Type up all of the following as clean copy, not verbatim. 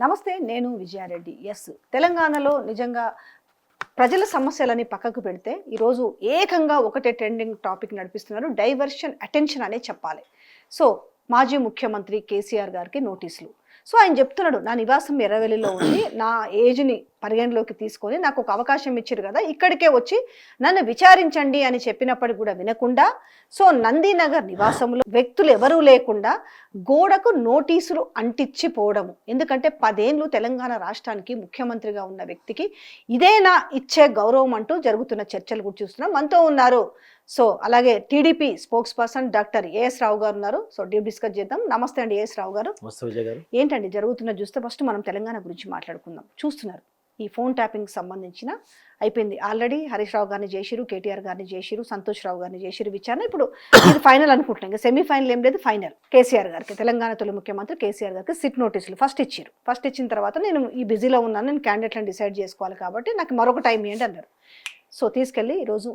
నమస్తే, నేను విజయారెడ్డి. ఎస్, తెలంగాణలో నిజంగా ప్రజల సమస్యలని పక్కకు పెడితే ఈరోజు ఏకంగా ఒకటే ట్రెండింగ్ టాపిక్ నడిపిస్తున్నారు. డైవర్షన్ అటెన్షన్ అనే చెప్పాలి. సో మాజీ ముఖ్యమంత్రి కేసీఆర్ గారికి నోటీసులు. సో ఆయన చెప్తున్నాడు, నా నివాసం ఎర్రవెల్లిలో ఉంది, నా ఏజ్ని పరిగణలోకి తీసుకొని నాకు ఒక అవకాశం ఇచ్చారు కదా, ఇక్కడికే వచ్చి నన్ను విచారించండి అని చెప్పినప్పటికి కూడా వినకుండా, సో నందినగర్ నివాసంలో వ్యక్తులు ఎవరూ లేకుండా గోడకు నోటీసులు అంటించి పోవడము. ఎందుకంటే 10 ఏళ్ళు తెలంగాణ రాష్ట్రానికి ముఖ్యమంత్రిగా ఉన్న వ్యక్తికి ఇదేనా ఇచ్చే గౌరవం అంటూ జరుగుతున్న చర్చలు కూడా చూస్తున్నాం. మనతో ఉన్నారు సో అలాగే TDP spokesperson doctor AS Rao గారు ఉన్నారు. సో డీప్ డిస్కస్ చేద్దాం. నమస్తే అండి ఏఎస్ రావు గారు. ఏంటండి జరుగుతున్న చూస్తే ఫస్ట్ మనం తెలంగాణ గురించి మాట్లాడుకుందాం. చూస్తున్నారు ఈ ఫోన్ ట్యాపింగ్ సంబంధించిన అయిపోయింది ఆల్రెడీ. హరీష్ రావు గారిని చేసిరు, కేటీఆర్ గారిని చేసిరు, సంతోష్ రావు గారిని చేసిరు విచారణ. ఇప్పుడు ఇది ఫైనల్ అనుకుంటున్నాం. ఇంకా సెమీఫైనల్ ఏం లేదు, ఫైనల్. కేసీఆర్ గారికి, తెలంగాణ తొలి ముఖ్యమంత్రి కేసీఆర్ గారికి సిట్ నోటీసులు ఫస్ట్ ఇచ్చారు. ఫస్ట్ ఇచ్చిన తర్వాత నేను ఈ బిజీలో ఉన్నాను, నేను క్యాండిడేట్లను డిసైడ్ చేసుకోవాలి కాబట్టి నాకు మరొక టైం ఏంటి అన్నారు. సో తీసుకెళ్ళి ఈరోజు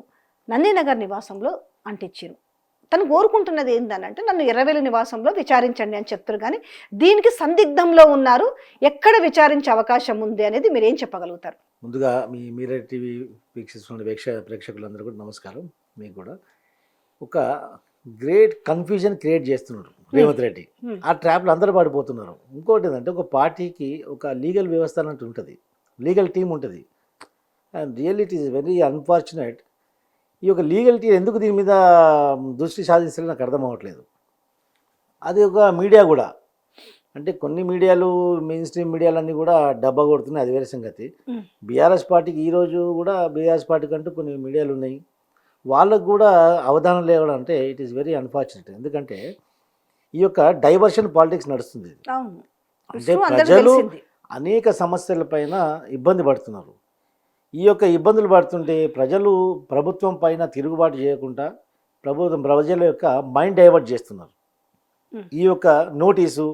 నందినగర్ నివాసంలో అంటించారు. తను కోరుకుంటున్నది ఏంటంటే నన్ను ఎర్రవెల్లి నివాసంలో విచారించండి అని చెప్తారు. కానీ దీనికి సందిగ్ధంలో ఉన్నారు. ఎక్కడ విచారించే అవకాశం ఉంది అనేది మీరు ఏం చెప్పగలుగుతారు? ముందుగా మీ మీరే టీవీ వీక్షిస్తున్న ప్రేక్షకులందరూ కూడా నమస్కారం. మీకు కూడా ఒక గ్రేట్ కన్ఫ్యూజన్ క్రియేట్ చేస్తున్నారు రేవంత్ రెడ్డి. ఆ ట్రాప్లో అందరూ పడిపోతున్నారు. ఇంకోటి ఏంటంటే ఒక పార్టీకి ఒక లీగల్ వ్యవస్థ అన్నట్టు ఉంటుంది, లీగల్ టీం ఉంటుంది. And really it is very unfortunate. ఈ యొక్క లీగల్టీ ఎందుకు దీని మీద దృష్టి సాధించాలని నాకు అర్థం అవ్వట్లేదు. అది ఒక మీడియా కూడా, అంటే కొన్ని మీడియాలు మెయిన్ స్ట్రీమ్ మీడియాలన్నీ కూడా డబ్బా కొడుతున్నాయి, అది వేరే సంగతి. బీఆర్ఎస్ పార్టీకి ఈరోజు కూడా బీఆర్ఎస్ పార్టీకి అంటూ కొన్ని మీడియాలు ఉన్నాయి, వాళ్ళకు కూడా అవధానం లేవడం అంటే ఇట్ ఈస్ వెరీ అన్ఫార్చునేట్. ఎందుకంటే ఈ యొక్క డైవర్షన్ పాలిటిక్స్ నడుస్తుంది. అంటే ప్రజలు అనేక సమస్యలపైన ఇబ్బంది పడుతున్నారు. ఈ యొక్క ఇబ్బందులు పడుతుంటే ప్రజలు ప్రభుత్వం పైన తిరుగుబాటు చేయకుండా ప్రజల యొక్క మైండ్ డైవర్ట్ చేస్తున్నారు. ఈ యొక్క నోటీసు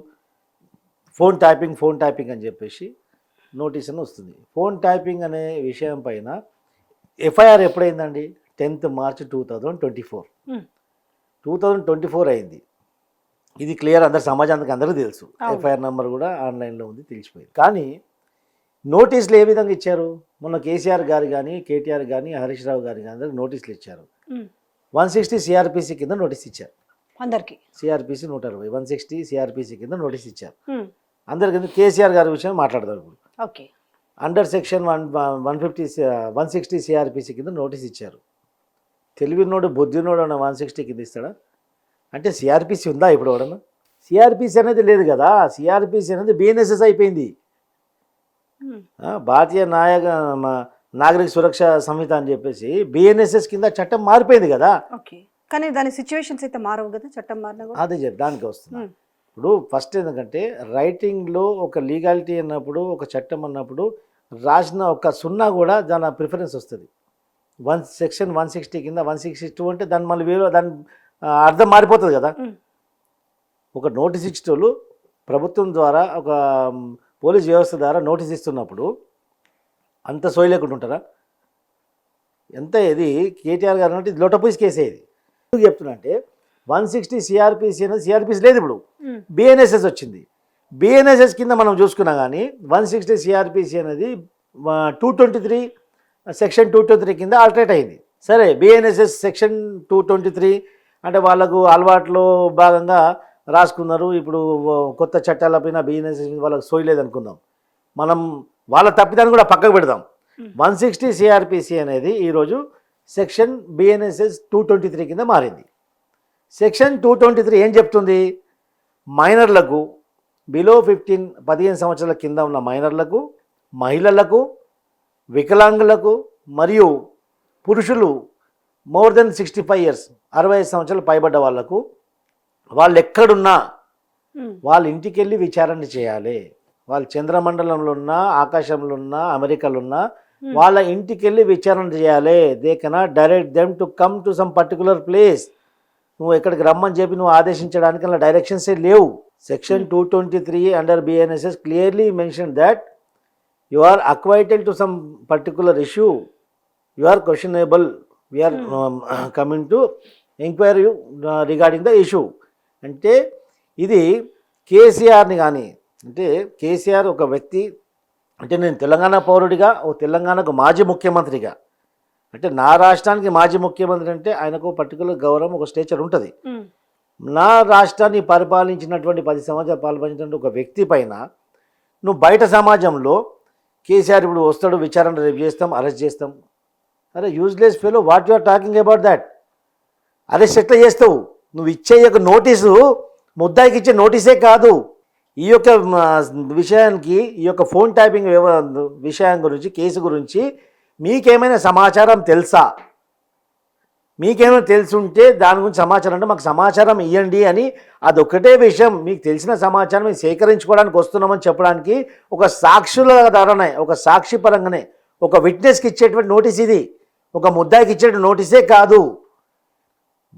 ఫోన్ ట్యాపింగ్ అని చెప్పేసి నోటీస్ అని వస్తుంది. ఫోన్ ట్యాపింగ్ అనే విషయం పైన ఎఫ్ఐఆర్ ఎప్పుడైందండి? 10th March 2024 అయింది. ఇది క్లియర్, అందరు సమాజానికి అందరికీ తెలుసు. ఎఫ్ఐఆర్ నెంబర్ కూడా ఆన్లైన్లో ఉంది, తెలిసిపోయింది. కానీ నోటీసులు ఏ విధంగా ఇచ్చారు? మొన్న కేసీఆర్ గారు కానీ, కేటీఆర్ కానీ, హరీష్ రావు గారు కానీ అందరికి నోటీసులు ఇచ్చారు. 160 సిఆర్పిసి కింద నోటీస్ ఇచ్చారు అందరికి. సిఆర్పిసి 160, 160 సిఆర్పిసి కింద నోటీస్ ఇచ్చారు అందరికి. కేసీఆర్ గారి విషయం మాట్లాడదాం ఇప్పుడు. ఓకే, అండర్ సెక్షన్ 160 సిఆర్పిసి కింద నోటీస్ ఇచ్చారు. తెలివినోడు బుద్ధినోడు అన్న 160 కింద ఇస్తాడా? అంటే సిఆర్పిసి ఉందా ఇప్పుడు? ఎవడన్నా సిఆర్పిసి అనేది లేదు కదా. సిఆర్పిసి అనేది బిఎన్ఎస్ఎస్ అయిపోయింది, భారతీయ నాగరిక సురక్ష సంహిత అని చెప్పేసి బిఎన్ఎస్ఎస్ కింద చట్టం మారిపోయింది కదా. కానీ దాని సిచ్యువేషన్స్ అయితే మారవు కదా, చట్టం మారిన. అదే దానికి వస్తుంది. ఇప్పుడు ఫస్ట్ ఎందుకంటే రైటింగ్లో ఒక లీగాలిటీ అన్నప్పుడు, ఒక చట్టం అన్నప్పుడు రాసిన ఒక సున్నా కూడా దాని ప్రిఫరెన్స్ వస్తుంది. సెక్షన్ 160 కింద 162 అంటే దాని మళ్ళీ వేరే దాని అర్థం మారిపోతుంది కదా. ఒక నోటీస్ ఇచ్చేటోళ్ళు ప్రభుత్వం ద్వారా, ఒక పోలీస్ వ్యవస్థ ద్వారా నోటీస్ ఇస్తున్నప్పుడు అంత సోయలేకుండా ఉంటారా? ఎంత ఇది కేటీఆర్ గారు అంటే లోటపూసి కేసే. ఇది ఎందుకు చెప్తున్నా అంటే 160 సిఆర్పిసి అనేది సిఆర్పిసి లేదు, ఇప్పుడు బిఎన్ఎస్ఎస్ వచ్చింది. బిఎన్ఎస్ఎస్ కింద మనం చూసుకున్నా కానీ 160 సిఆర్పిసి అనేది 223 సెక్షన్ 223 కింద ఆల్టరేట్ అయింది. సరే, బిఎన్ఎస్ఎస్ సెక్షన్ 223 అంటే వాళ్ళకు అలవాట్లో భాగంగా రాసుకున్నారు. ఇప్పుడు కొత్త చట్టాలపైన బిఎన్ఎస్ఎస్ వాళ్ళకి సోయలేదు అనుకుందాం. మనం వాళ్ళ తప్పిదాన్ని కూడా పక్కకు పెడదాం. 160 సిఆర్పిసి అనేది ఈరోజు సెక్షన్ బిఎన్ఎస్ఎస్ 223 కింద మారింది. సెక్షన్ 223 ఏం చెప్తుంది? మైనర్లకు, బిలో 15 సంవత్సరాల కింద ఉన్న మైనర్లకు, మహిళలకు, వికలాంగులకు మరియు పురుషులు మోర్ దెన్ 65 years 65 సంవత్సరాలు పైబడ్డ వాళ్లకు, వాళ్ళు ఎక్కడున్నా వాళ్ళ ఇంటికి వెళ్ళి విచారణ చేయాలి. వాళ్ళు చంద్రమండలంలో ఉన్నా, ఆకాశంలో ఉన్నా, అమెరికాలో ఉన్నా వాళ్ళ ఇంటికి వెళ్ళి విచారణ చేయాలి. They cannot direct them to come to some particular place. నువ్వు ఎక్కడికి రమ్మని చెప్పి నువ్వు ఆదేశించడానికి అలా డైరెక్షన్సే లేవు. Section 223 under BNSS clearly mention that you are acquainted to some particular issue, you are questionable, we're coming to enquiry regarding the issue. అంటే ఇది కేసీఆర్ని కానీ అంటే కేసీఆర్ ఒక వ్యక్తి, అంటే నేను తెలంగాణ పౌరుడిగా, ఓ తెలంగాణకు మాజీ ముఖ్యమంత్రిగా, అంటే నా రాష్ట్రానికి మాజీ ముఖ్యమంత్రి అంటే ఆయనకు పర్టికులర్ గౌరవం, ఒక స్టేచర్ ఉంటుంది. నా రాష్ట్రాన్ని పరిపాలించినటువంటి 10 సంవత్సరాలు పరిపాలించినటువంటి ఒక వ్యక్తి పైన నువ్వు బయట సమాజంలో కేసీఆర్ ఇప్పుడు వస్తాడు, విచారణ రేపు చేస్తాం, అరెస్ట్ చేస్తాం. అరే useless fellow, what you are talking about that? Arrest ఎట్లా చేస్తావు? నువ్వు ఇచ్చే యొక్క నోటీసు ముద్దాయికి ఇచ్చే నోటీసే కాదు. ఈ యొక్క విషయానికి, ఈ యొక్క ఫోన్ ట్యాపింగ్ విషయం గురించి, కేసు గురించి మీకేమైనా సమాచారం తెలుసా? మీకేమైనా తెలుసుంటే దాని గురించి సమాచారం అంటే మాకు సమాచారం ఇవ్వండి అని, అదొక్కటే విషయం. మీకు తెలిసిన సమాచారం మేము సేకరించుకోవడానికి వస్తున్నామని చెప్పడానికి ఒక సాక్షుల ద్వారానే, ఒక సాక్షి పరంగానే, ఒక విట్నెస్కి ఇచ్చేటువంటి నోటీస్ ఇది, ఒక ముద్దాయికి ఇచ్చేటువంటి నోటీసే కాదు.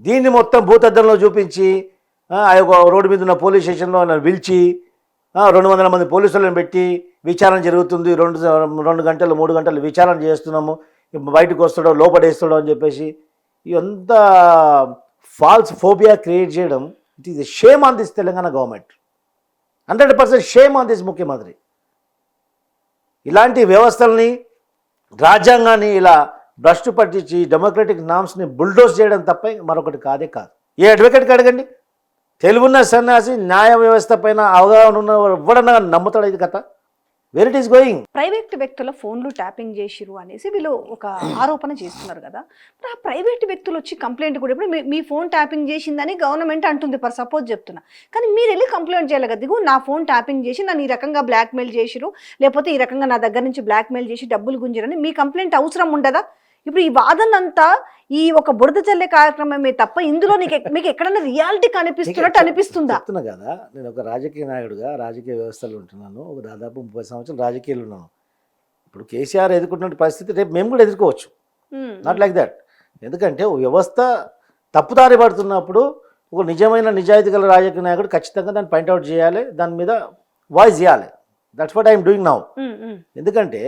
దీన్ని మొత్తం భూతద్దంలో చూపించి ఆ యొక్క రోడ్డు మీద ఉన్న పోలీస్ స్టేషన్లో పిలిచి 200 మంది పోలీసులను పెట్టి విచారణ జరుగుతుంది, 2 గంటలు 3 గంటలు విచారణ చేస్తున్నాము, బయటకు వస్తాడో లోపడేస్తాడో అని చెప్పేసి ఇదంత ఫాల్స్ ఫోబియా క్రియేట్ చేయడం, it is a shame on this Telangana government. 100% shame on this ముఖ్యమంత్రి. ఇలాంటి వ్యవస్థల్ని, రాజ్యాంగాన్ని ఇలా భ్రష్టు పట్టించి డెమోక్రటిక్ నామ్స్ని బుల్డోజ్ చేయడం తప్ప మరొకటి కాదే కాదు. ఏ అడ్వకేట్కి అడగండి, తెలుగున్న సన్యాసి, న్యాయ వ్యవస్థ పైన అవగాహన ఉన్న ఎవడన్నా నమ్ముతాడు ఇది కథ? Where it is going? Private వ్యక్తుల ఫోన్లు ట్యాపింగ్ చేసిరు అనేసి వీళ్ళు ఒక ఆరోపణ చేస్తున్నారు కదా. మరి ఆ ప్రైవేట్ వ్యక్తులు వచ్చి కంప్లైంట్ కూడా, ఇప్పుడు మీ ఫోన్ ట్యాపింగ్ చేసిందని గవర్నమెంట్ అంటుంది, ఫర్ సపోజ్ చెప్తున్నా, కానీ మీరు వెళ్ళి కంప్లైంట్ చేయాలి కదా, ఇదిగో నా ఫోన్ ట్యాపింగ్ చేసి నన్ను ఈ రకంగా బ్లాక్మెయిల్ చేసిరు, లేకపోతే ఈ రకంగా నా దగ్గర నుంచి బ్లాక్మెయిల్ చేసి డబ్బులు గుంజిరని మీ కంప్లైంట్ అవసరం ఉండదా? ఇప్పుడు ఈ వాదన అంతా ఈ ఒక బురద చల్లే కార్యక్రమమే తప్ప ఇందులో మీకు ఎక్కడైనా రియాలిటీ కనిపిస్తున్నట్టు అనిపిస్తుందా? చెప్తున్నా కదా, నేను ఒక రాజకీయ నాయకుడిగా రాజకీయ వ్యవస్థలో ఉంటున్నాను, ఒక దాదాపు 30 సంవత్సరాలు రాజకీయాలు ఉన్నాను. ఇప్పుడు కేసీఆర్ ఎదుర్కొంటున్న పరిస్థితి రేపు మేము కూడా ఎదుర్కోవచ్చు, నాట్ లైక్ దట్. ఎందుకంటే వ్యవస్థ తప్పుదారి పడుతున్నప్పుడు ఒక నిజమైన నిజాయితీ గల రాజకీయ నాయకుడు ఖచ్చితంగా దాన్ని పాయింట్అవుట్ చేయాలి, దాని మీద వాయిస్ చేయాలి. That's what I'm doing now. ఎందుకంటే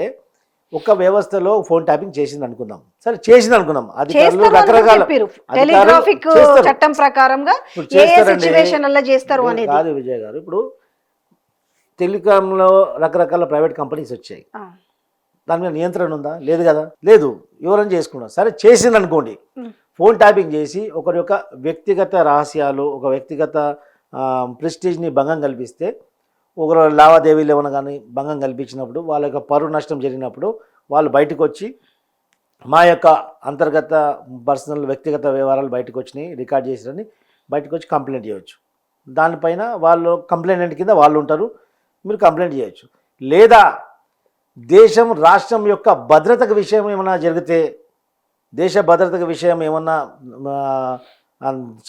ఒక వ్యవస్థలో ఫోన్ ట్యాపింగ్ చేసింది అనుకుందాం, సరే చేసింది అనుకున్నాం, అధికారులు రకరకాల టెలిగ్రాఫిక్ చట్టం ప్రకారంగా ఏ సిచువేషన్లలో చేస్తారు అనేది కాదు విజయ్ గారు. ఇప్పుడు టెలికాంలో రకరకాల ప్రైవేట్ కంపెనీస్ వచ్చాయి, దాని మీద నియంత్రణ ఉందా? లేదు కదా, లేదు. ఎవరైనా చేసుకున్నాం, సరే చేసింది అనుకోండి. ఫోన్ ట్యాపింగ్ చేసి ఒకరి యొక్క వ్యక్తిగత రహస్యాలు, ఒక వ్యక్తిగత ప్రెస్టీజ్ని భంగం కల్పిస్తే, ఒకరు లావాదేవీలు ఏమైనా కానీ భంగం కల్పించినప్పుడు, వాళ్ళ యొక్క పరువు నష్టం జరిగినప్పుడు వాళ్ళు బయటకు వచ్చి మా యొక్క అంతర్గత పర్సనల్ వ్యక్తిగత వ్యవహారాలు బయటకు వచ్చినాయి, రికార్డ్ చేసిరని బయటకు వచ్చి కంప్లైంట్ చేయవచ్చు. దానిపైన వాళ్ళు కంప్లైంట్ కింద వాళ్ళు ఉంటారు, మీరు కంప్లైంట్ చేయొచ్చు. లేదా దేశం, రాష్ట్రం యొక్క భద్రతకు విషయం ఏమైనా జరిగితే, దేశ భద్రతకు విషయం ఏమన్నా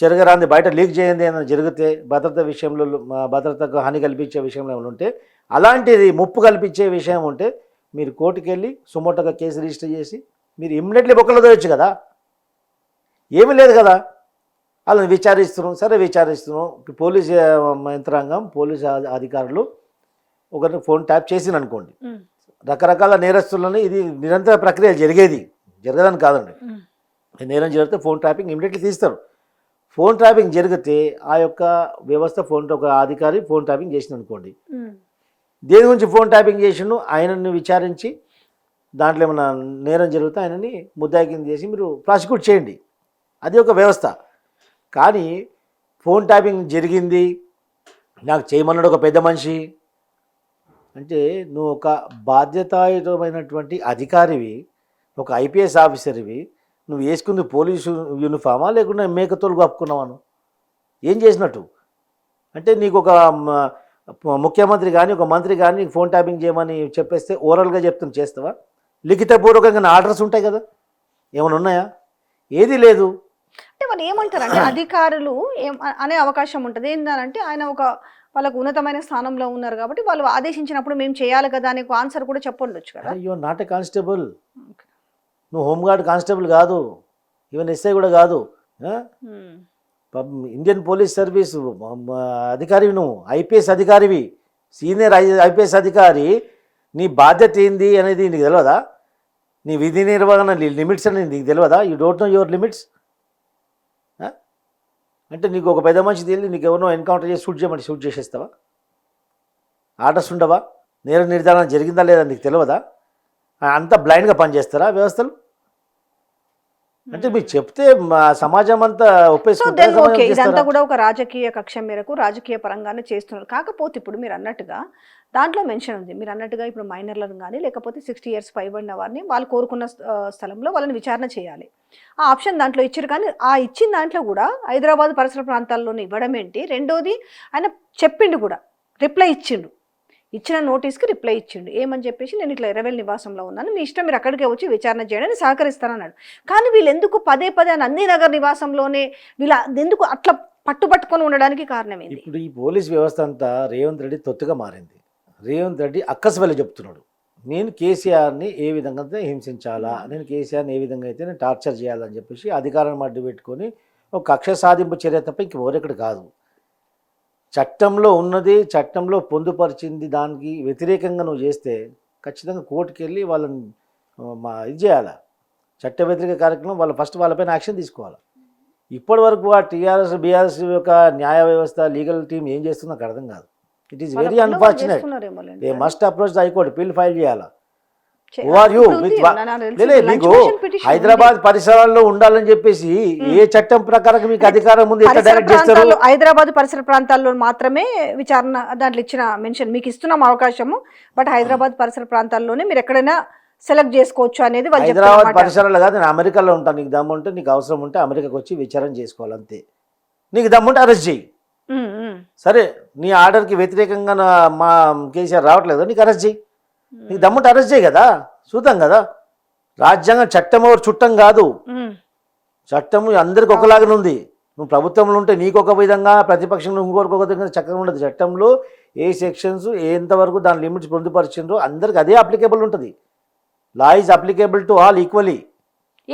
జరగరాంది బయట లీక్ చేయండి అని జరిగితే, భద్రత విషయంలో భద్రతకు హాని కల్పించే విషయంలో ఏమైనా ఉంటే, అలాంటిది ముప్పు కల్పించే విషయం ఉంటే మీరు కోర్టుకు వెళ్ళి సుమోటోగా కేసు రిజిస్టర్ చేసి మీరు ఇమ్మీడియట్లీ బొక్కలో దొరకచ్చు కదా. ఏమీ లేదు కదా, వాళ్ళని విచారిస్తున్నాం, సరే విచారిస్తున్నాం. పోలీసు యంత్రాంగం, పోలీసు అధికారులు ఒకరిని ఫోన్ ట్యాప్ చేసింది అనుకోండి, రకరకాల నేరస్తులని, ఇది నిరంతర ప్రక్రియ జరిగేది, జరగదని కాదండి. నేరం జరిగితే ఫోన్ ట్యాపింగ్ ఇమ్మీడియట్లీ తీస్తారు. ఫోన్ ట్యాపింగ్ జరిగితే ఆ యొక్క వ్యవస్థ, ఒక అధికారి ఫోన్ ట్యాపింగ్ చేసింది అనుకోండి, దేని గురించి ఫోన్ ట్యాపింగ్ చేసిండు ఆయనని విచారించి దాంట్లో ఏమైనా నేరం జరిగితే ఆయనని ముద్దాయి కింద చేసి మీరు ప్రాసిక్యూట్ చేయండి, అది ఒక వ్యవస్థ. కానీ ఫోన్ ట్యాపింగ్ జరిగింది, నాకు చేయమన్నాడు ఒక పెద్ద మనిషి అంటే, నువ్వు ఒక బాధ్యతాయుతమైనటువంటి అధికారివి, ఒక ఐపీఎస్ ఆఫీసర్వి, నువ్వు వేసుకుంది పోలీసు యూనిఫామా లేకుండా మేకతోలు కప్పుకున్నావాను? ఏం చేసినట్టు? అంటే నీకు ఒక ముఖ్యమంత్రి కానీ, ఒక మంత్రి కానీ నీకు ఫోన్ ట్యాపింగ్ చేయమని చెప్పేస్తే ఓరల్గా చెప్తాను, చేస్తావా? లిఖితపూర్వకంగా ఆర్డర్స్ ఉంటాయి కదా, ఏమైనా ఉన్నాయా? ఏది లేదు. అంటే వాళ్ళు ఏమంటారంటే అధికారులు అనే అవకాశం ఉంటుంది. ఏంటంటే ఆయన ఒక వాళ్ళకు ఉన్నతమైన స్థానంలో ఉన్నారు కాబట్టి వాళ్ళు ఆదేశించినప్పుడు మేము చేయాలి కదా అనే ఆన్సర్ కూడా చెప్పొచ్చు కదా. అయ్యో, నాట్ ఏ కానిస్టేబుల్, నువ్వు హోంగార్డ్ కానిస్టేబుల్ కాదు, ఈవెన్ ఎస్ఐ కూడా కాదు, ఇండియన్ పోలీస్ సర్వీస్ అధికారివి, నువ్వు ఐపీఎస్ అధికారివి, సీనియర్ ఐపీఎస్ అధికారి. నీ బాధ్యత ఏంది అనేది నీకు తెలియదా? నీ విధి నిర్వహణ లిమిట్స్ అనేది నీకు తెలియదా? You don't know your limits. అంటే నీకు ఒక పెద్ద మనిషి తెలియదు, నీకు ఎవరినో ఎన్కౌంటర్ చేసి షూట్ చేయమంటే షూట్ చేసేస్తావా? ఆర్డర్స్ ఉండవా? నేర నిర్ధారణ జరిగిందా లేదా నీకు తెలియదా? అంతా బ్లైండ్గా పనిచేస్తారా వ్యవస్థలు? అంటే మీరు చెప్తే సమాజం అంతా సో ఒప్పేసుకుంటారా? దెన్ సమాజం ఓకే, ఇదంతా చేస్తారా? కూడా ఒక రాజకీయ కక్ష మేరకు రాజకీయ పరంగానే చేస్తున్నారు. కాకపోతే ఇప్పుడు మీరు అన్నట్టుగా దాంట్లో మెన్షన్ ఉంది, మీరు అన్నట్టుగా ఇప్పుడు మైనర్లను కానీ లేకపోతే 60 years పైబడిన వారిని వాళ్ళు కోరుకున్న స్థలంలో వాళ్ళని విచారణ చేయాలి. ఆ ఆప్షన్ దాంట్లో ఇచ్చారు. కానీ ఆ ఇచ్చిన దాంట్లో కూడా హైదరాబాద్ పరిసర ప్రాంతాల్లోనే ఇవ్వడం ఏంటి? రెండోది ఆయన చెప్పిండు కూడా, రిప్లై ఇచ్చిండు, ఇచ్చిన నోటీస్కి రిప్లై ఇచ్చిండు. ఏమని చెప్పేసి నేను ఇట్లా ఎర్రవెల్లి నివాసంలో ఉన్నాను, మీ ఇష్టం, మీరు అక్కడికే వచ్చి విచారణ చేయడానికి సహకరిస్తానన్నాడు. కానీ వీళ్ళు ఎందుకు పదే పదే నందినగర్ నివాసంలోనే వీళ్ళ ఎందుకు అట్లా పట్టుబట్టుకొని ఉండడానికి కారణం ఏంటి? ఇప్పుడు ఈ పోలీస్ వ్యవస్థ అంతా రేవంత్ రెడ్డి తొత్తుగా మారింది. రేవంత్ రెడ్డి అక్కసవెల్లి చెప్తున్నాడు, నేను కేసీఆర్ని ఏ విధంగా అయితే హింసించాలా, నేను కేసీఆర్ని ఏ విధంగా అయితే నేను టార్చర్ చేయాలని చెప్పేసి అధికారాన్ని అడ్డు పెట్టుకొని ఒక కక్ష సాధింపు చర్య తప్ప ఇంక మరొకటి కాదు. చట్టంలో ఉన్నది, చట్టంలో పొందుపరిచింది దానికి వ్యతిరేకంగా నువ్వు చేస్తే ఖచ్చితంగా కోర్టుకు వెళ్ళి వాళ్ళని ఇది చేయాలా, చట్ట వ్యతిరేక కార్యక్రమం వాళ్ళ ఫస్ట్ వాళ్ళపైన యాక్షన్ తీసుకోవాలి. ఇప్పటి వరకు ఆ టీఆర్ఎస్ బీఆర్ఎస్ యొక్క న్యాయ వ్యవస్థ లీగల్ టీం ఏం చేస్తుందో నాకు అర్థం కాదు. It is very unfortunate. They must approach the high court, పిల్ ఫైల్ చేయాలా. మీకు హైదరాబాద్ పరిసరాల్లో ఉండాలని చెప్పేసి ఏ చట్టం ప్రకారం మీకు అధికారం ఉంది? ఎట్లా డైరెక్ట్ చేస్తారు? హైదరాబాద్ పరిసర ప్రాంతాల్లో మాత్రమే విచారణ దాంట్లో ఇచ్చిన మెన్షన్, మీకు ఇస్తున్నాం అవకాశము, బట్ హైదరాబాద్ పరిసర ప్రాంతాల్లోనే మీరు ఎక్కడైనా సెలెక్ట్ చేసుకోవచ్చు అనేది వాళ్ళు చెప్తున్నారు. హైదరాబాద్ పరిసరాలు కాదు, నేను అమెరికాలో ఉంటాను, నీకు దమ్ము ఉంటే, నీకు అవసరం ఉంటే అమెరికాకి వచ్చి విచారణ చేసుకోవాలి అంతే. నీకు దమ్ముంటే అరెస్ట్ చేయి. సరే, నీ ఆర్డర్కి వ్యతిరేకంగా మా కేసీఆర్ రావట్లేదు, నీకు అరెస్ట్ చేయి. నీకు దమ్ముంటే అరెస్ట్ చేయి కదా, చూద్దాం కదా. రాజ్యాంగం చట్టం ఎవరు చుట్టం కాదు, చట్టం అందరికి ఒకలాగానే ఉంది. నువ్వు ప్రభుత్వంలో ఉంటే నీకు ఒక విధంగా, ప్రతిపక్షంలో ఇంకొకరికి ఒక విధంగా చక్కగా ఉండదు. చట్టంలో ఏ సెక్షన్స్ ఎంతవరకు దాని లిమిట్స్ పొందుపరిచిండ్రో అందరికి అదే అప్లికేబుల్ ఉంటుంది. Law is applicable to all equally.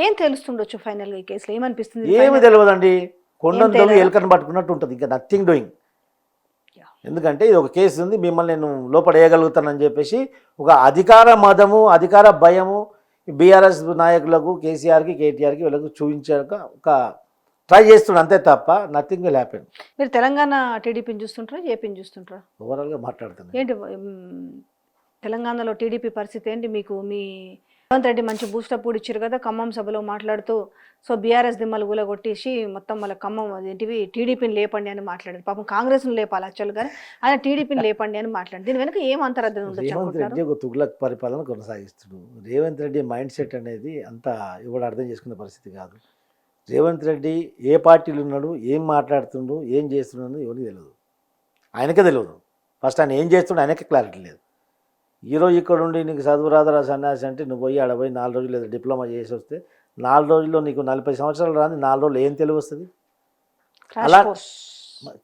ఏం తెలుస్తుండొచ్చు ఫైనల్గా ఈ కేసులో? ఏమనిపిస్తుంది? ఏమి తెలియదండి, కొండంతో ఎలుకను పట్టుకున్నట్టు ఉంటుంది, ఇంకా నథింగ్ డూయింగ్. ఎందుకంటే ఇది ఒక కేసు ఉంది, మిమ్మల్ని నేను లోపడేయగలుగుతానని చెప్పేసి ఒక అధికార మదము, అధికార భయము బీఆర్ఎస్ నాయకులకు, కేసీఆర్కి, కేటీఆర్కి వీళ్ళకు చూపించాక ఒక ట్రై చేస్తున్నాడు అంతే తప్ప నథింగ్ విల్ హ్యాపెన్. మీరు తెలంగాణ టీడీపీని చూస్తుంటారా, ఏపీని చూస్తుంటారా? ఓవరాల్గా మాట్లాడుతున్నాను. ఏంటి తెలంగాణలో టీడీపీ పరిస్థితి ఏంటి? మీకు మీ రేవంత్ రెడ్డి మంచి బూస్టప్ కూడా ఇచ్చారు కదా ఖమ్మం సభలో మాట్లాడుతూ. సో బీఆర్ఎస్ దిమ్మలు కూడా కొట్టేసి మొత్తం వాళ్ళ ఖమ్మం అదేంటివి టీడీపీని లేపండి అని మాట్లాడారు. పాపం కాంగ్రెస్ను లేపాలి యాక్చువల్ కానీ ఆయన టీడీపీని లేపండి అని మాట్లాడారు. దీని వెనక ఏం అంతరార్థం ఉండొచ్చు? రేవంత్ రెడ్డి ఒక తుగ్లక్ పరిపాలన కొనసాగిస్తుడు. రేవంత్ రెడ్డి మైండ్ సెట్ అనేది అంతా ఎవడు అర్థం చేసుకునే పరిస్థితి కాదు. రేవంత్ రెడ్డి ఏ పార్టీలు ఉన్నాడు, ఏం మాట్లాడుతుండు, ఏం చేస్తున్నాడు ఎవరికి తెలియదు, ఆయనకే తెలియదు. ఫస్ట్ ఆయన ఏం చేస్తుండో ఆయనకే క్లారిటీ లేదు. ఈరోజు ఇక్కడ ఉండి నీకు చదువు రాదరా సన్యాసి అంటే నువ్వు పోయి ఆడ పోయి 4 రోజులు లేదా డిప్లొమా చేసి వస్తే 4 రోజుల్లో నీకు 40 సంవత్సరాలు రాని 4 రోజులు ఏం తెలివి వస్తుంది? అలా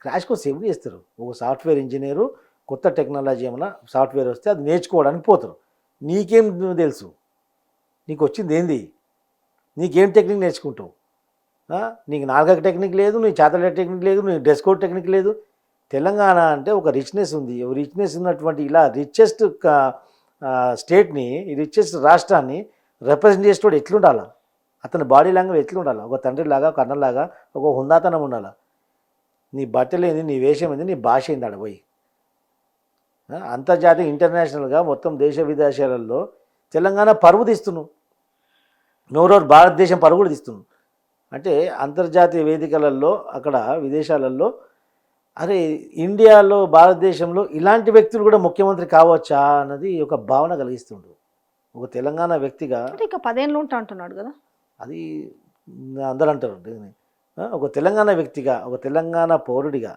క్రాష్ కోర్స్ ఎవరు చేస్తారు? ఒక సాఫ్ట్వేర్ ఇంజనీరు కొత్త టెక్నాలజీ ఏమైనా సాఫ్ట్వేర్ వస్తే అది నేర్చుకోవడానికి పోతారు. నీకేం తెలుసు? నీకు వచ్చింది ఏంది? నీకేం టెక్నిక్ నేర్చుకుంటావు? నీకు నాలుగక టెక్నిక్ లేదు, నీ చేతల టెక్నిక్ లేదు, నీ డ్రెస్ కోడ్ టెక్నిక్ లేదు. తెలంగాణ అంటే ఒక రిచ్నెస్ ఉంది. రిచ్నెస్ ఉన్నటువంటి ఇలా రిచెస్ట్ స్టేట్ని, ఈ రిచెస్ట్ రాష్ట్రాన్ని రిప్రజెంట్ చేసేటోడు ఎట్లుండాలా? అతని బాడీ లాంగ్వేజ్ ఎట్లుండాలా? ఒక తండ్రిలాగా, ఒక అన్నలాగా, ఒక హుందాతనం ఉండాలా. నీ బట్టలు ఏంది, నీ వేషం ఏంది, నీ భాష ఏంది? ఆడపోయి అంతర్జాతీయ ఇంటర్నేషనల్గా మొత్తం దేశ విదేశాలలో తెలంగాణ పరువు తీస్తున్నావు. నోరోరు భారతదేశం పరువు కూడా తీస్తున్నావు. అంటే అంతర్జాతీయ వేదికలలో, అక్కడ విదేశాలలో, అరే ఇండియాలో, భారతదేశంలో ఇలాంటి వ్యక్తులు కూడా ముఖ్యమంత్రి కావచ్చా అన్నది ఒక భావన కలిగిస్తుండు ఒక తెలంగాణ వ్యక్తిగా. ఇక 10 ఏళ్ళు ఉంటా అంటున్నాడు కదా, అది అందరూ అంటారు. ఒక తెలంగాణ వ్యక్తిగా, ఒక తెలంగాణ పౌరుడిగా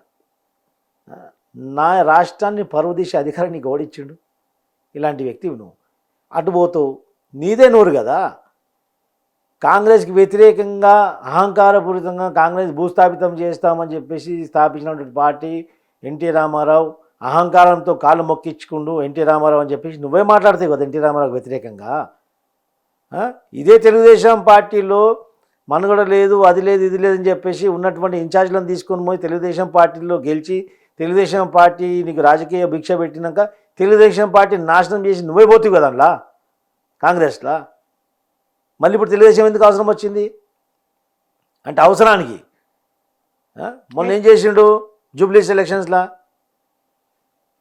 నా రాష్ట్రాన్ని పరువు తీసే అధికారం నీకు ఓడిచ్చిండు. ఇలాంటి వ్యక్తివి నువ్వు అటుపోతావు, నీదే నోరు కదా. కాంగ్రెస్కి వ్యతిరేకంగా అహంకారపూరితంగా కాంగ్రెస్ భూస్థాపితం చేస్తామని చెప్పేసి స్థాపించినటువంటి పార్టీ ఎన్టీ రామారావు. అహంకారంతో కాళ్ళు మొక్కించుకుంటూ ఎన్టీ రామారావు అని చెప్పేసి నువ్వే మాట్లాడతావు కదా ఎన్టీ రామారావుకి వ్యతిరేకంగా. ఇదే తెలుగుదేశం పార్టీలో మనుగడ లేదు, అది లేదు, ఇది లేదని చెప్పేసి ఉన్నటువంటి ఇన్ఛార్జ్లను తీసుకొని పోయి తెలుగుదేశం పార్టీలో గెలిచి తెలుగుదేశం పార్టీ నీకు రాజకీయ భిక్ష పెట్టినాక తెలుగుదేశం పార్టీ నాశనం చేసి నువ్వే పోతావు కదా అందులో కాంగ్రెస్లో. మళ్ళీ ఇప్పుడు తెలుగుదేశం ఎందుకు అవసరం వచ్చింది అంటే అవసరానికి. మొన్న ఏం చేసిండు జూబ్లీస్ ఎలక్షన్స్లో?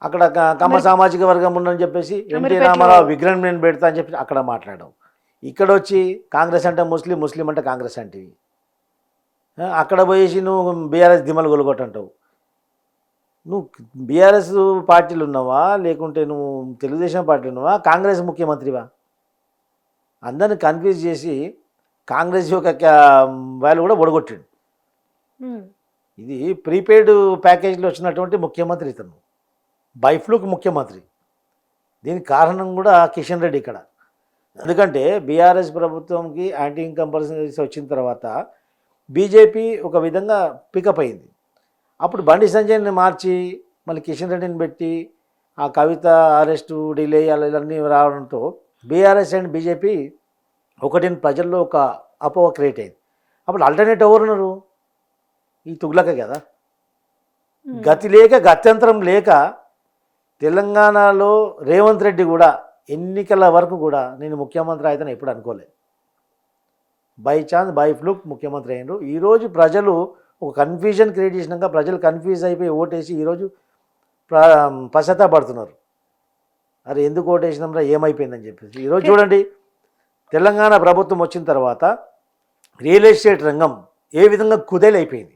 అక్కడ కమ్మ సామాజిక వర్గం ఉందని చెప్పేసి ఎన్టీ అమీర్పేటలో- రామారావు విగ్రహం నేను పెడతా అని చెప్పి అక్కడ మాట్లాడావు. ఇక్కడ వచ్చి కాంగ్రెస్ అంటే ముస్లిం, ముస్లిం అంటే కాంగ్రెస్ అంటివి. అక్కడ పోయేసి నువ్వు బీఆర్ఎస్ దిమ్మలు గొలగొట్టంటావు. నువ్వు బీఆర్ఎస్ పార్టీలు ఉన్నావా, లేకుంటే నువ్వు తెలుగుదేశం పార్టీలు ఉన్నావా, కాంగ్రెస్ ముఖ్యమంత్రివా? అందరిని కన్ఫ్యూజ్ చేసి కాంగ్రెస్ యొక్క వాళ్ళు కూడా ఒడగొట్టాడు. ఇది ప్రీపెయిడ్ ప్యాకేజీలో వచ్చినటువంటి ముఖ్యమంత్రి ఇతను, బైఫ్లూక్ ముఖ్యమంత్రి. దీనికి కారణం కూడా కిషన్ రెడ్డి ఇక్కడ. ఎందుకంటే బీఆర్ఎస్ ప్రభుత్వంకి యాంటీ ఇన్కంపల్సరీస్ వచ్చిన తర్వాత బీజేపీ ఒక విధంగా పికప్ అయింది. అప్పుడు బండి సంజయ్ని మార్చి మళ్ళీ కిషన్ రెడ్డిని పెట్టి ఆ కవిత అరెస్టు డిలే ఇవన్నీ రావడంతో బీఆర్ఎస్ అండ్ బీజేపీ ఒకటిని ప్రజల్లో ఒక అపోహ క్రియేట్ అయింది. అప్పుడు ఆల్టర్నేట్ ఎవరున్నారు? ఈ తుగ్లకే కదా. గతి లేక గత్యంతరం లేక తెలంగాణలో రేవంత్ రెడ్డి కూడా ఎన్నికల వరకు కూడా నేను ముఖ్యమంత్రి అయితే ఎప్పుడు అనుకోలేదు. బై ఛాన్స్ బై ఫ్లూక్ ముఖ్యమంత్రి అయినారు. ఈరోజు ప్రజలు ఒక కన్ఫ్యూజన్ క్రియేట్ చేసినాక ప్రజలు కన్ఫ్యూజ్ అయిపోయి ఓటేసి ఈరోజు పశ్చాత్తాపడుతున్నారు. అరే ఎందుకు ఓటేసినాంరా, ఏమైపోయిందని చెప్పేసి. ఈరోజు చూడండి, తెలంగాణ ప్రభుత్వం వచ్చిన తర్వాత రియల్ ఎస్టేట్ రంగం ఏ విధంగా కుదేలైపోయింది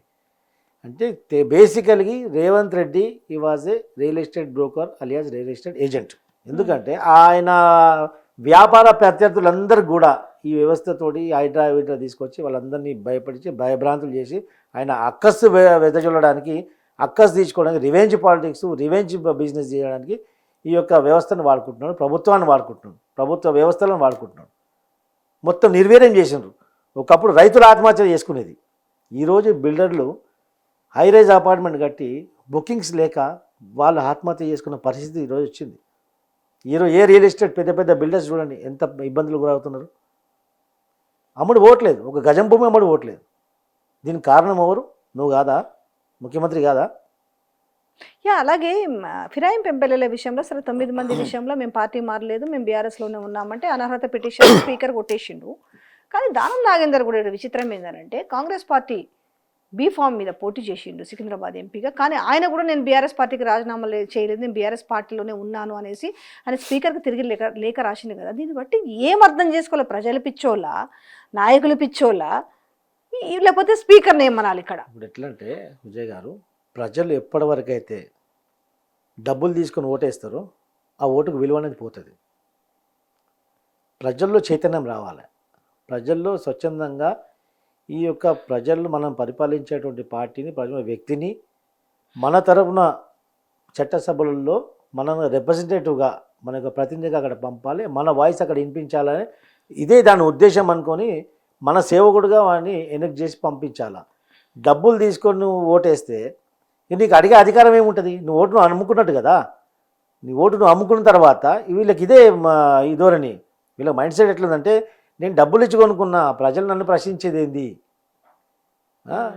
అంటే బేసికల్గా రేవంత్ రెడ్డి ఈ was a real estate broker alias real estate agent. ఎందుకంటే ఆయన వ్యాపార ప్రత్యర్థులందరూ కూడా ఈ వ్యవస్థతోటి హైడ్రా తీసుకొచ్చి వాళ్ళందరినీ భయపడిచి భయభ్రాంతులు చేసి ఆయన అక్కస్సు వెదజల్లడానికి, అక్కస్సు తీసుకోవడానికి, రివెంజ్ పాలిటిక్స్, రివెంజ్ బిజినెస్ చేయడానికి ఈ యొక్క వ్యవస్థను వాడుకుంటున్నాడు, ప్రభుత్వాన్ని వాడుకుంటున్నాడు, ప్రభుత్వ వ్యవస్థలను వాడుకుంటున్నాడు. మొత్తం నిర్వీర్యం చేసినారు. ఒకప్పుడు రైతులు ఆత్మహత్య చేసుకునేది, ఈరోజు బిల్డర్లు హైరైజ్ అపార్ట్మెంట్ కట్టి బుకింగ్స్ లేక వాళ్ళు ఆత్మహత్య చేసుకున్న పరిస్థితి ఈరోజు వచ్చింది. ఈరోజు ఏ రియల్ ఎస్టేట్ పెద్ద పెద్ద బిల్డర్స్ చూడండి ఎంత ఇబ్బందులు గురవుతున్నారు. అమ్ముడు పోవట్లేదు, ఒక గజం భూమి అమ్ముడు పోవట్లేదు. దీనికి కారణం ఎవరు? నువ్వు కాదా? ముఖ్యమంత్రి కాదా? అలాగే ఫిరాయింపు ఎమ్మెల్యేల విషయంలో సరే 9 మంది విషయంలో మేము పార్టీ మారలేదు, మేము బీఆర్ఎస్లోనే ఉన్నామంటే అనర్హత పిటిషన్ స్పీకర్ కొట్టేసిండు. కానీ దానం నాగేందర్ కూడా విచిత్రం ఏంటంటే కాంగ్రెస్ పార్టీ బీఫామ్ మీద పోటీ చేసిండు సికింద్రాబాద్ ఎంపీగా. కానీ ఆయన కూడా నేను బీఆర్ఎస్ పార్టీకి రాజీనామా చేయలేదు, నేను బీఆర్ఎస్ పార్టీలోనే ఉన్నాను అనేసి ఆయన స్పీకర్కి తిరిగి లేఖ రాసింది కదా. దీన్ని బట్టి ఏం అర్థం చేసుకోవాలి? ప్రజలు పిచ్చోళ్ళ, నాయకులు పిచ్చోళ్ళ, లేకపోతే స్పీకర్ని ఏమనాలి ఇక్కడ? ఇప్పుడు ఎట్లా అంటే విజయ్ గారు, ప్రజలు ఎప్పటి వరకు అయితే డబ్బులు తీసుకొని ఓటేస్తారో ఆ ఓటుకు విలువ అనేది పోతుంది. ప్రజల్లో చైతన్యం రావాలి. ప్రజల్లో స్వచ్ఛందంగా ఈ యొక్క ప్రజలు మనం పరిపాలించేటువంటి పార్టీని, ప్రజల వ్యక్తిని మన తరపున చట్టసభలలో మనం రిప్రజెంటేటివ్గా మన యొక్క ప్రతినిధిగా అక్కడ పంపాలి, మన వాయిస్ అక్కడ వినిపించాలని ఇదే దాని ఉద్దేశం అనుకొని మన సేవకుడుగా వాడిని ఎన్నిక చేసి పంపించాలా. డబ్బులు తీసుకొని నువ్వు ఓటేస్తే నీకు అడిగే అధికారం ఏముంటుంది? నువ్వు ఓటును అమ్ముకున్నట్టు కదా. నీ ఓటును అమ్ముకున్న తర్వాత వీళ్ళకి ఇదే ఈ ధోరణి, వీళ్ళ మైండ్ సెట్ ఎట్లుందంటే నేను డబ్బులు ఇచ్చి కొనుక్కున్న ప్రజలు నన్ను ప్రశ్నించేది ఏంది?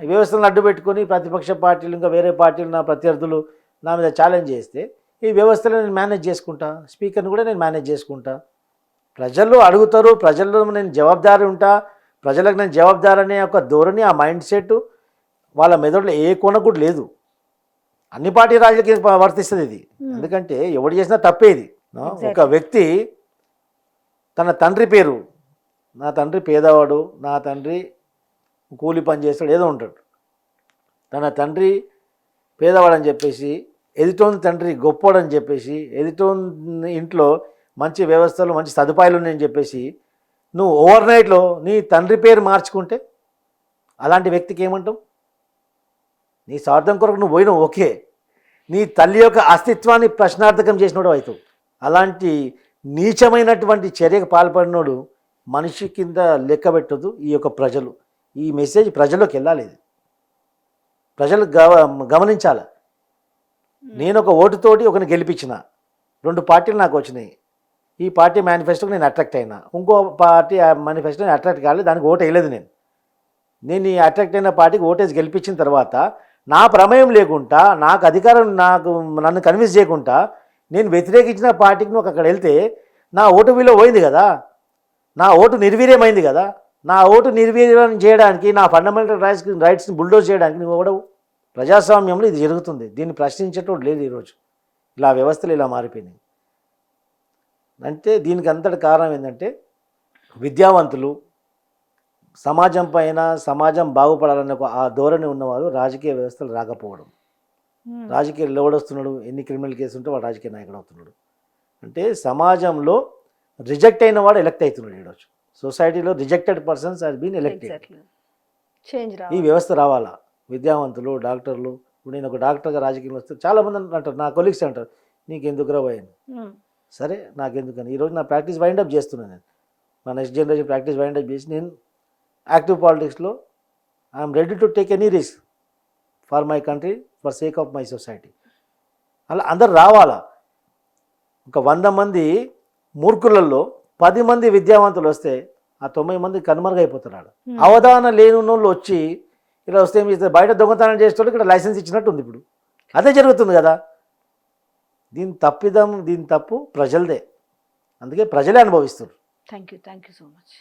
ఈ వ్యవస్థలను అడ్డు పెట్టుకొని ప్రతిపక్ష పార్టీలు ఇంకా వేరే పార్టీలు నా ప్రత్యర్థులు నా మీద ఛాలెంజ్ చేస్తే ఈ వ్యవస్థలో నేను మేనేజ్ చేసుకుంటా, స్పీకర్ని కూడా నేను మేనేజ్ చేసుకుంటా. ప్రజలు అడుగుతారు, ప్రజల్లో నేను జవాబుదారీ ఉంటా, ప్రజలకు నేను జవాబుదారీ అనే ఒక ధోరణి, ఆ మైండ్ సెట్ వాళ్ళ మెదడులో ఏ కొన కూడా లేదు. అన్ని పార్టీ రాజులకి వర్తిస్తుంది ఇది. ఎందుకంటే ఎవడు చేసినా తప్పేది. ఒక వ్యక్తి తన తండ్రి పేరు, నా తండ్రి పేదవాడు, నా తండ్రి కూలి పని చేస్తాడు, ఏదో ఉంటాడు, తన తండ్రి పేదవాడని చెప్పేసి, ఎదుటోని తండ్రి గొప్పోడని చెప్పేసి, ఎదుటోని ఇంట్లో మంచి వ్యవస్థలు మంచి సదుపాయాలు ఉన్నాయని చెప్పేసి నువ్వు ఓవర్ నైట్లో నీ తండ్రి పేరు మార్చుకుంటే అలాంటి వ్యక్తికి ఏమంటావు? నీ స్వార్థం కొరకు నువ్వు పోయినావు, ఓకే, నీ తల్లి యొక్క అస్తిత్వాన్ని ప్రశ్నార్థకం చేసినోడు అవుతావు. అలాంటి నీచమైనటువంటి చర్యకు పాల్పడినోడు మనిషి కింద లెక్క పెట్టదు ఈ యొక్క ప్రజలు. ఈ మెసేజ్ ప్రజల్లోకి వెళ్ళాలి, ప్రజలు గమనించాలి. నేను ఒక ఓటుతోటి ఒకరిని గెలిపించిన, 2 పార్టీలు నాకు వచ్చినాయి, ఈ పార్టీ మేనిఫెస్టోకి నేను అట్రాక్ట్ అయినా, ఇంకో పార్టీ మేనిఫెస్టో నేను అట్రాక్ట్ కాలేదు, దానికి ఓటు వేయలేదు. నేను ఈ అట్రాక్ట్ అయిన పార్టీకి ఓటేసి గెలిపించిన తర్వాత నా ప్రమేయం లేకుండా, నాకు అధికారం నన్ను కన్విన్స్ చేయకుండా నేను వ్యతిరేకించిన పార్టీకి నువ్వు అక్కడ వెళ్తే నా ఓటు విలువ పోయింది కదా, నా ఓటు నిర్వీర్యమైంది కదా. నా ఓటు నిర్వీర్యం చేయడానికి, నా ఫండమెంటల్ రైట్స్ని బుల్డోజ్ చేయడానికి నువ్వు ఎవడవు? ప్రజాస్వామ్యంలో ఇది జరుగుతుంది, దీన్ని ప్రశ్నించేటోడు లేదు ఈరోజు. ఇలా వ్యవస్థలు ఇలా మారిపోయినాయి. అంటే దీనికి అంతటి కారణం ఏంటంటే విద్యావంతులు, సమాజం పైన సమాజం బాగుపడాలనే ఒక ఆ ధోరణి ఉన్నవారు రాజకీయ వ్యవస్థలు రాకపోవడం. రాజకీయాలు ఎవడొస్తున్నాడు, ఎన్ని క్రిమినల్ కేసు ఉంటే వాడు రాజకీయ నాయకుడు అవుతున్నాడు. అంటే సమాజంలో రిజెక్ట్ అయిన వాడు ఎలక్ట్ అవుతున్నాడు. ఈరోజు సొసైటీలో rejected persons are been elected. Change ఈ వ్యవస్థ రావాలా. విద్యావంతులు, డాక్టర్లు. ఇప్పుడు నేను ఒక డాక్టర్గా రాజకీయంలో వస్తే చాలామంది అంటారు, నా కొలీగ్స్ అంటారు, నీకు ఎందుకు రాబోయాను. సరే నాకెందుకని ఈరోజు నా ప్రాక్టీస్ వైండప్ చేస్తున్నాను. నేను నా నెక్స్ట్ జనరేషన్ ప్రాక్టీస్ వైండప్ చేసి నేను యాక్టివ్ పాలిటిక్స్లో I'm ready to take any risk for my country, for sake of my society. అలా అందరు రావాలా. ఒక 100 మంది మూర్ఖులలో 10 మంది విద్యావంతులు వస్తే ఆ 90 మంది కనుమరుగైపోతున్నారు. అవగాహన లేని వాళ్ళు వచ్చి ఇలా వస్తే ఏం చేస్తారు, బయట దొంగతనం చేసేటోళ్ళు ఇక్కడ లైసెన్స్ ఇచ్చినట్టు ఉంది. ఇప్పుడు అదే జరుగుతుంది కదా. దీని తప్పు ప్రజలదే. అందుకే ప్రజలే అనుభవిస్తారు. Thank you so much.